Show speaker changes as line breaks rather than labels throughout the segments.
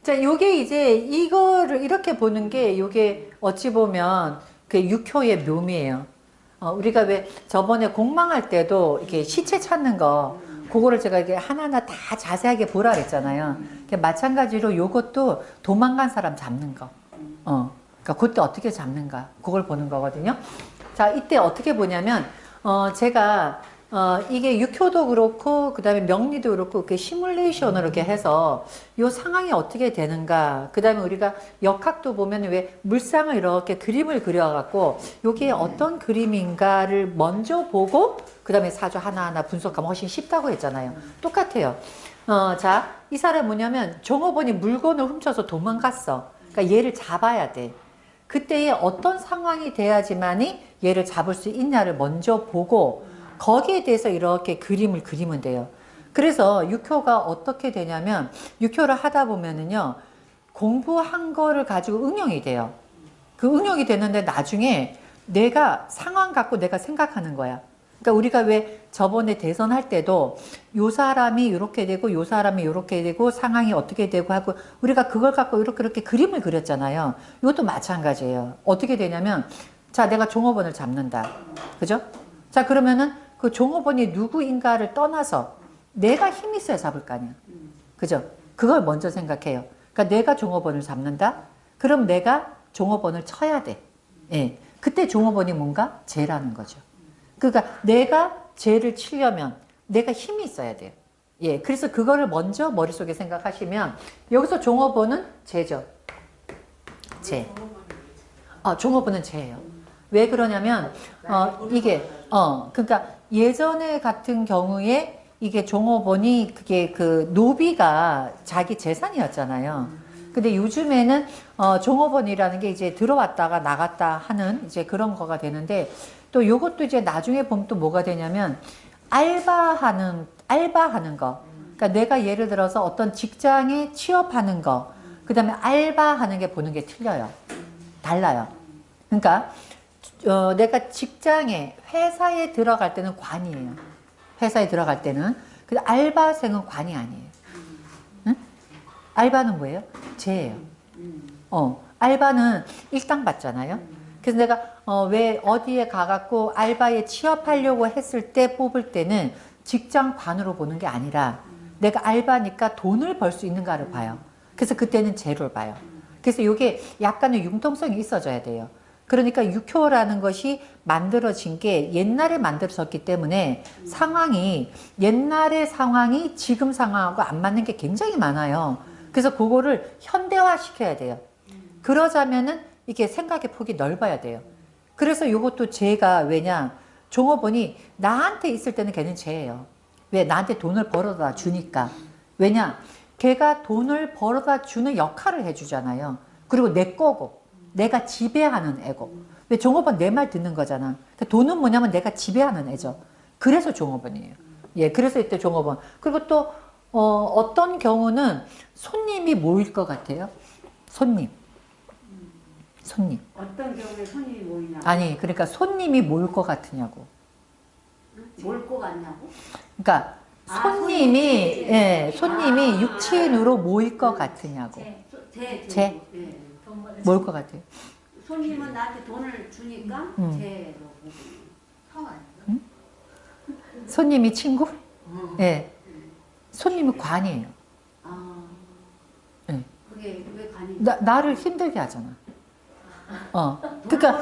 자, 요게 이제 이거를 이렇게 보는 게 요게 어찌 보면 그 육효의 묘미예요. 우리가 왜 저번에 공망할 때도 이렇게 시체 찾는 거 그거를 제가 이렇게 하나하나 다 자세하게 보라 그랬잖아요. 마찬가지로 요것도 도망간 사람 잡는 거. 그러니까 그때 어떻게 잡는가 그걸 보는 거거든요. 자, 이때 어떻게 보냐면 제가 이게 육효도 그렇고 그 다음에 명리도 그렇고 그 시뮬레이션으로 이렇게 해서 요 상황이 어떻게 되는가, 그 다음에 우리가 역학도 보면 왜 물상을 이렇게 그림을 그려갖고 요게 어떤 그림인가를 먼저 보고 그 다음에 사주 하나하나 분석하면 훨씬 쉽다고 했잖아요. 똑같아요. 자, 이 사람 뭐냐면 종업원이 물건을 훔쳐서 도망갔어. 그러니까 얘를 잡아야 돼. 그때에 어떤 상황이 돼야지만이 얘를 잡을 수 있냐를 먼저 보고 거기에 대해서 이렇게 그림을 그리면 돼요. 그래서 육효가 어떻게 되냐면 육효를 하다 보면은요 공부한 거를 가지고 응용이 돼요. 그 응용이 되는데 나중에 내가 상황 갖고 내가 생각하는 거야. 그러니까 우리가 왜 저번에 대선할 때도 요 사람이 이렇게 되고 요 사람이 이렇게 되고 상황이 어떻게 되고 하고 우리가 그걸 갖고 이렇게 그림을 그렸잖아요. 이것도 마찬가지예요. 어떻게 되냐면 자, 내가 종업원을 잡는다. 그죠? 자, 그러면은 그 종업원이 누구인가를 떠나서 내가 힘 있어야 잡을 거 아니야. 그죠? 그걸 먼저 생각해요. 그러니까 내가 종업원을 잡는다? 그럼 내가 종업원을 쳐야 돼. 예. 그때 종업원이 뭔가? 쟤라는 거죠. 그러니까 내가 쟤를 치려면 내가 힘이 있어야 돼요. 예. 그래서 그거를 먼저 머릿속에 생각하시면 여기서 종업원은 쟤죠. 쟤. 종업원은 쟤예요. 왜 그러냐면 이게 그러니까 예전에 같은 경우에 이게 종업원이 그게 그 노비가 자기 재산이었잖아요. 근데 요즘에는 종업원이라는 게 이제 들어왔다가 나갔다 하는 이제 그런 거가 되는데 또 요것도 이제 나중에 보면 또 뭐가 되냐면 알바하는 거. 그러니까 내가 예를 들어서 어떤 직장에 취업하는 거, 그 다음에 알바하는 게 보는 게 틀려요. 달라요. 그러니까 내가 직장에 회사에 들어갈 때는 관이에요. 회사에 들어갈 때는. 근데 알바생은 관이 아니에요. 응? 알바는 뭐예요? 죄예요. 알바는 일당 받잖아요. 그래서 내가 왜 어디에 가갖고 알바에 취업하려고 했을 때 뽑을 때는 직장관으로 보는 게 아니라 내가 알바니까 돈을 벌 수 있는가를 봐요. 그래서 그때는 죄를 봐요. 그래서 이게 약간의 융통성이 있어져야 돼요. 그러니까 육효라는 것이 만들어진 게 옛날에 만들어졌기 때문에 상황이 옛날의 상황이 지금 상황하고 안 맞는 게 굉장히 많아요. 그래서 그거를 현대화 시켜야 돼요. 그러자면은 이게 생각의 폭이 넓어야 돼요. 그래서 이것도 죄가 왜냐, 종업원이 나한테 있을 때는 걔는 죄예요. 왜? 나한테 돈을 벌어다 주니까. 왜냐, 걔가 돈을 벌어다 주는 역할을 해주잖아요. 그리고 내 거고 내가 지배하는 애고. 왜? 종업원 내 말 듣는 거잖아. 그러니까 돈은 뭐냐면 내가 지배하는 애죠. 그래서 종업원이에요. 예, 그래서 이때 종업원. 그리고 또 어떤 경우는 손님이 모일 것 같아요. 손님.
어떤 경우에 손님이 모이냐고?
아니, 그러니까 손님이 모일 것 같으냐고.
모일 것 같냐고?
그러니까 손님이 예, 손님이 육친으로 모일 것 같으냐고. 제 모일 것 같아요.
손님은 나한테 돈을 주니까 제로 보고.
응? 손님이 친구? 예. 손님이 관이에요. 예.
그게 왜 관이?
나를 힘들게 하잖아. 그러니까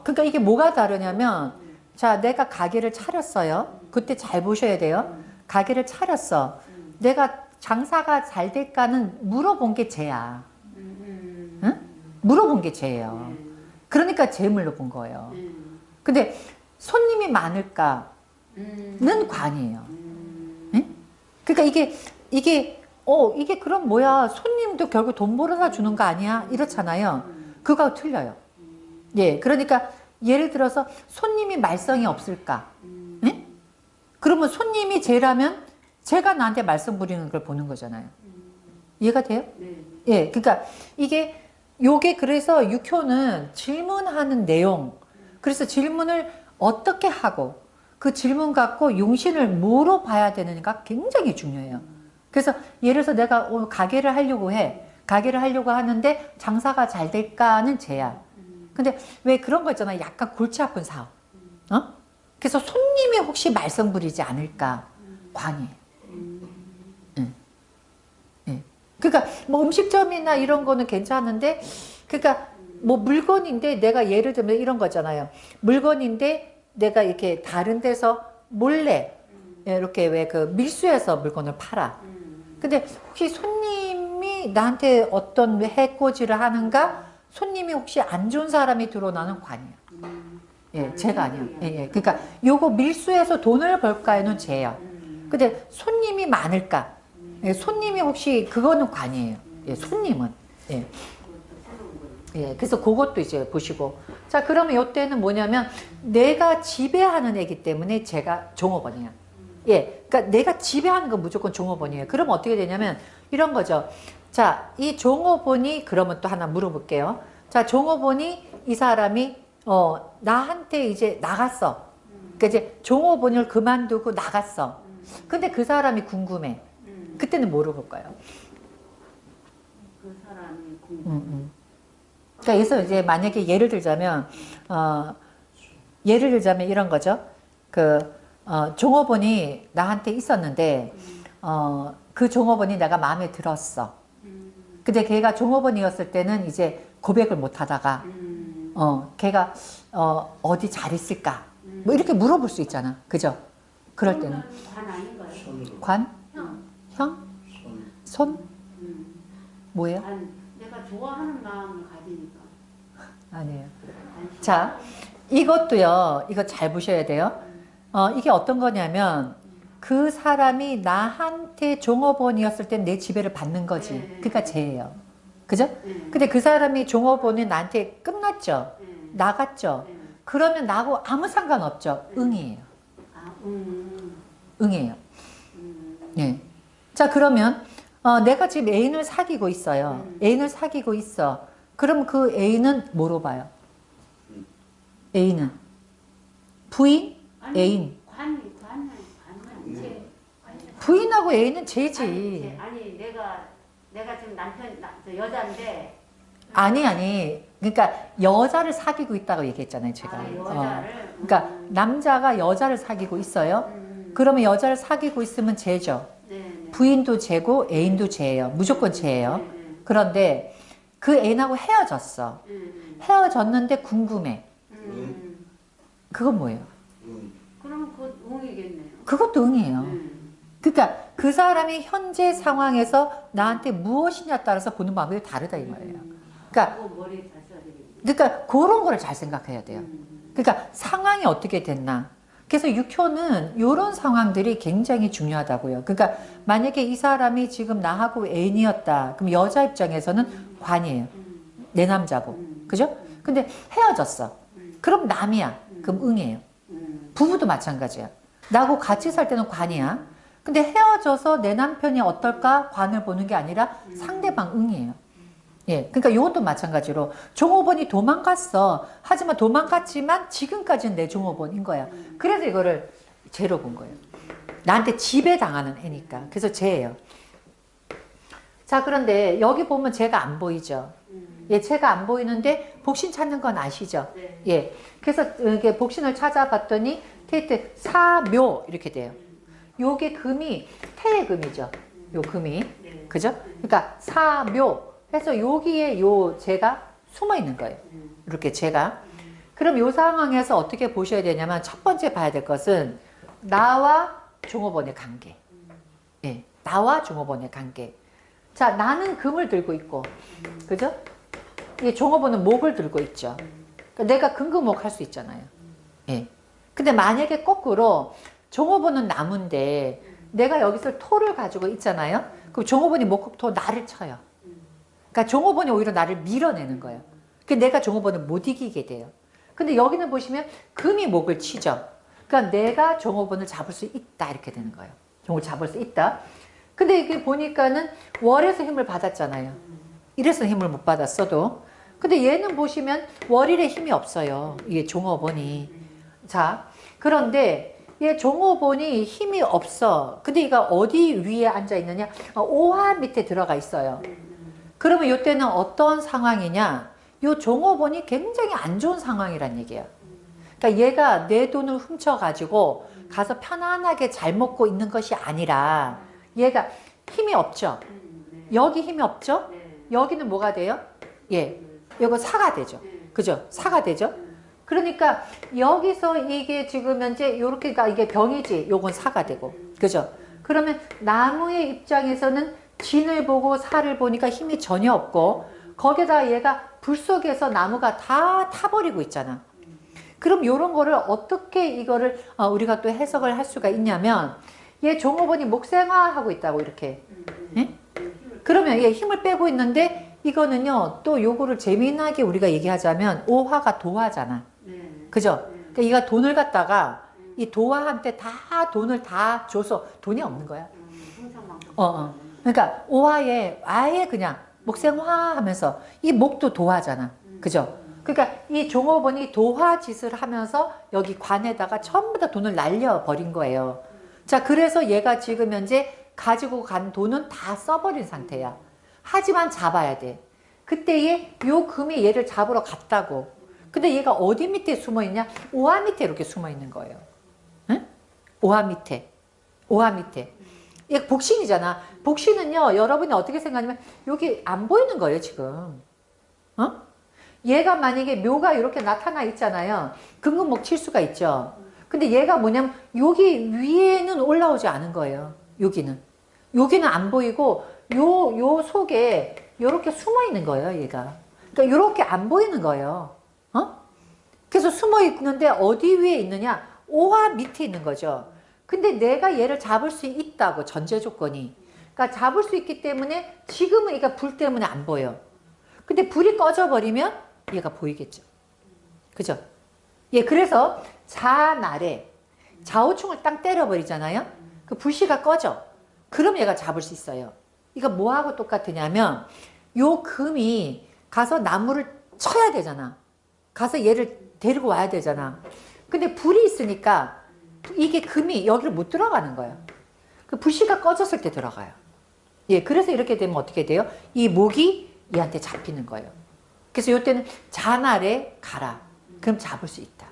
그러니까 이게 뭐가 다르냐면 자, 내가 가게를 차렸어요. 그때 잘 보셔야 돼요. 가게를 차렸어. 내가 장사가 잘 될까는 물어본 게 죄야. 응? 물어본 게 죄예요. 그러니까 죄 물어본 거예요. 근데 손님이 많을까는 관이에요. 응? 그러니까 이게 그럼 뭐야? 손님도 결국 돈 벌어다 주는 거 아니야? 이렇잖아요. 그거하고 틀려요. 예, 그러니까 예를 들어서 손님이 말썽이 없을까? 응? 그러면 손님이 죄라면 제가 나한테 말썽 부리는 걸 보는 거잖아요. 이해가 돼요?
네.
예, 그러니까 요게 그래서 육효는 질문하는 내용, 그래서 질문을 어떻게 하고 그 질문 갖고 용신을 뭐로 봐야 되는가 굉장히 중요해요. 그래서 예를 들어서 내가 가게를 하려고 해. 가게를 하려고 하는데 장사가 잘 될까는 쟤야. 근데 왜 그런 거 있잖아. 약간 골치 아픈 사업. 어? 그래서 손님이 혹시 말썽 부리지 않을까? 관이. 그러니까 뭐 음식점이나 이런 거는 괜찮은데, 그러니까 뭐 물건인데 내가 예를 들면 이런 거잖아요. 물건인데 내가 이렇게 다른 데서 몰래 이렇게 왜 그 밀수해서 물건을 팔아. 근데 혹시 손님이 나한테 어떤 해코지를 하는가? 손님이 혹시 안 좋은 사람이 들어오나는 관이야. 예, 제가 아니야. 예, 예. 그러니까 요거 밀수해서 돈을 벌까에는 죄야. 근데 손님이 많을까? 예, 손님이 혹시 그거는 관이에요. 예, 손님은. 예. 예, 그래서 그것도 이제 보시고. 자, 그러면 요때는 뭐냐면 내가 지배하는 애기 때문에 제가 종업원이야. 예, 그러니까 내가 지배하는 건 무조건 종업원이에요. 그러면 어떻게 되냐면 이런 거죠. 자, 이 종업원이 그러면 또 하나 물어볼게요. 자, 종업원이 이 사람이 나한테 이제 나갔어. 그러니까 이제 종업원을 그만두고 나갔어. 근데 그 사람이 궁금해. 그때는 뭐를 볼까요?
그 사람이 궁금해.
그러니까 여기서 이제 만약에 예를 들자면 이런 거죠. 종업원이 나한테 있었는데 그 종업원이 내가 마음에 들었어. 근데 걔가 종업원이었을 때는 이제 고백을 못 하다가 걔가 어디 잘 있을까? 뭐 이렇게 물어볼 수 있잖아. 그죠? 그럴 때는
관 아닌가요?
관?
형.
형? 손? 뭐예요?
관. 내가 좋아하는 마음을 가지니까.
아니에요. 자, 이것도요. 이거 잘 보셔야 돼요. 이게 어떤 거냐면 그 사람이 나한테 종업원이었을 땐 내 지배를 받는 거지. 그러니까 쟤예요. 그죠? 근데 그 사람이 종업원이 나한테 끝났죠. 나갔죠. 그러면 나하고 아무 상관없죠. 응이에요. 응이에요. 예. 자, 그러면 내가 지금 애인을 사귀고 있어요. 애인을 사귀고 있어. 그럼 그 애인은 뭐로 봐요? 애인은 부인?
아니,
애인.
관은 제.
부인하고 애인은 쟤지.
아니 내가 지금 저 여자인데.
아니. 그러니까 여자를 사귀고 있다고 얘기했잖아요, 제가.
여자를.
그러니까 남자가 여자를 사귀고 있어요. 그러면 여자를 사귀고 있으면 쟤죠.
네.
부인도 쟤고 애인도 쟤예요. 무조건 쟤예요. 그런데 그 애인하고 헤어졌어. 헤어졌는데 궁금해. 그건 뭐예요?
그러면 그거 웅이겠네요.
그것도 응이에요. 그러니까 그 사람이 현재 상황에서 나한테 무엇이냐에 따라서 보는 방법이 다르다 이 말이에요. 그러니까
머리 잘 써야 되겠네.
그러니까 그런 거를 잘 생각해야 돼요. 그러니까 상황이 어떻게 됐나. 그래서 육효는 이런 상황들이 굉장히 중요하다고요. 그러니까 만약에 이 사람이 지금 나하고 애인이었다. 그럼 여자 입장에서는 관이에요. 내 남자고. 그죠? 근데 헤어졌어. 그럼 남이야. 그럼 응이에요. 부부도 마찬가지야. 나하고 같이 살 때는 관이야. 근데 헤어져서 내 남편이 어떨까 관을 보는 게 아니라 상대방 응이에요. 예, 그러니까 이것도 마찬가지로 종업원이 도망갔어. 하지만 도망갔지만 지금까지는 내 종업원인 거야. 그래서 이거를 죄로 본 거예요. 나한테 지배당하는 애니까. 그래서 죄예요. 자, 그런데 여기 보면 죄가 안 보이죠. 예, 죄가 안 보이는데 복신 찾는 건 아시죠?
네.
예, 그래서 이게 복신을 찾아봤더니 테이트 사묘 이렇게 돼요. 요게 금이 태의 금이죠. 요 금이. 그죠? 그러니까 사묘 해서 여기에 요 죄가 숨어 있는 거예요. 이렇게 죄가. 그럼 요 상황에서 어떻게 보셔야 되냐면 첫 번째 봐야 될 것은 나와 종업원의 관계. 예, 나와 종업원의 관계. 자, 나는 금을 들고 있고, 그죠? 이 종업원은 목을 들고 있죠. 그러니까 내가 금금목 할 수 있잖아요. 예. 근데 만약에 거꾸로 종업원은 나무인데 내가 여기서 토를 가지고 있잖아요. 그럼 종업원이 목토 나를 쳐요. 그러니까 종업원이 오히려 나를 밀어내는 거예요. 그러니까 내가 종업원을 못 이기게 돼요. 근데 여기는 보시면 금이 목을 치죠. 그러니까 내가 종업원을 잡을 수 있다 이렇게 되는 거예요. 종을 잡을 수 있다. 근데 이게 보니까는 월에서 힘을 받았잖아요. 이래서 힘을 못 받았어도. 근데 얘는 보시면 월일에 힘이 없어요. 이게 종업원이. 자, 그런데 얘 종호본이 힘이 없어. 근데 얘가 어디 위에 앉아 있느냐? 오화 밑에 들어가 있어요. 그러면 이때는 어떤 상황이냐? 요 종호본이 굉장히 안 좋은 상황이란 얘기예요. 그러니까 얘가 내 돈을 훔쳐가지고 가서 편안하게 잘 먹고 있는 것이 아니라 얘가 힘이 없죠. 여기 힘이 없죠. 여기는 뭐가 돼요? 예, 이거 사가 되죠. 그죠? 사가 되죠. 그러니까 여기서 이게 지금 현재 요렇게가 이게 병이지. 요건 사가 되고. 그죠? 그러면 나무의 입장에서는 진을 보고 사를 보니까 힘이 전혀 없고 거기다 얘가 불 속에서 나무가 다 타버리고 있잖아. 그럼 요런 거를 어떻게 이거를 우리가 또 해석을 할 수가 있냐면 얘 종호본이 목생화하고 있다고 이렇게. 예? 그러면 얘 힘을 빼고 있는데 이거는요 또 요거를 재미나게 우리가 얘기하자면 오화가 도화잖아. 그죠? 그러니까 얘가 돈을 갖다가 이 도화한테 다 돈을 다 줘서 돈이 없는 거야. 그러니까 오화에 아예 그냥 목생화 하면서 이 목도 도화잖아. 그죠? 그러니까 이 종업원이 도화 짓을 하면서 여기 관에다가 전부 다 돈을 날려버린 거예요. 자, 그래서 얘가 지금 현재 가지고 간 돈은 다 써버린 상태야. 하지만 잡아야 돼. 그때에 요 금이 얘를 잡으러 갔다고. 근데 얘가 어디 밑에 숨어 있냐? 오화 밑에 이렇게 숨어 있는 거예요. 응? 오화 밑에. 오화 밑에. 얘 복신이잖아. 복신은요, 여러분이 어떻게 생각하냐면, 여기 안 보이는 거예요, 지금. 어? 얘가 만약에 묘가 이렇게 나타나 있잖아요. 금금목 칠 수가 있죠. 근데 얘가 뭐냐면, 여기 위에는 올라오지 않은 거예요. 여기는. 여기는 안 보이고, 요 속에 이렇게 숨어 있는 거예요, 얘가. 그러니까 이렇게 안 보이는 거예요. 어? 그래서 숨어 있는데 어디 위에 있느냐? 오화 밑에 있는 거죠. 근데 내가 얘를 잡을 수 있다고, 전제 조건이. 그러니까 잡을 수 있기 때문에 지금은 얘가 불 때문에 안 보여. 근데 불이 꺼져버리면 얘가 보이겠죠. 그죠? 예, 그래서 자날에 좌우충을 딱 때려버리잖아요. 그 불씨가 꺼져. 그럼 얘가 잡을 수 있어요. 이거 뭐하고 똑같으냐면 요 금이 가서 나무를 쳐야 되잖아. 가서 얘를 데리고 와야 되잖아. 근데 불이 있으니까 이게 금이 여기를 못 들어가는 거예요. 그 불씨가 꺼졌을 때 들어가요. 예, 그래서 이렇게 되면 어떻게 돼요? 이 목이 얘한테 잡히는 거예요. 그래서 이때는 자날에 가라. 그럼 잡을 수 있다.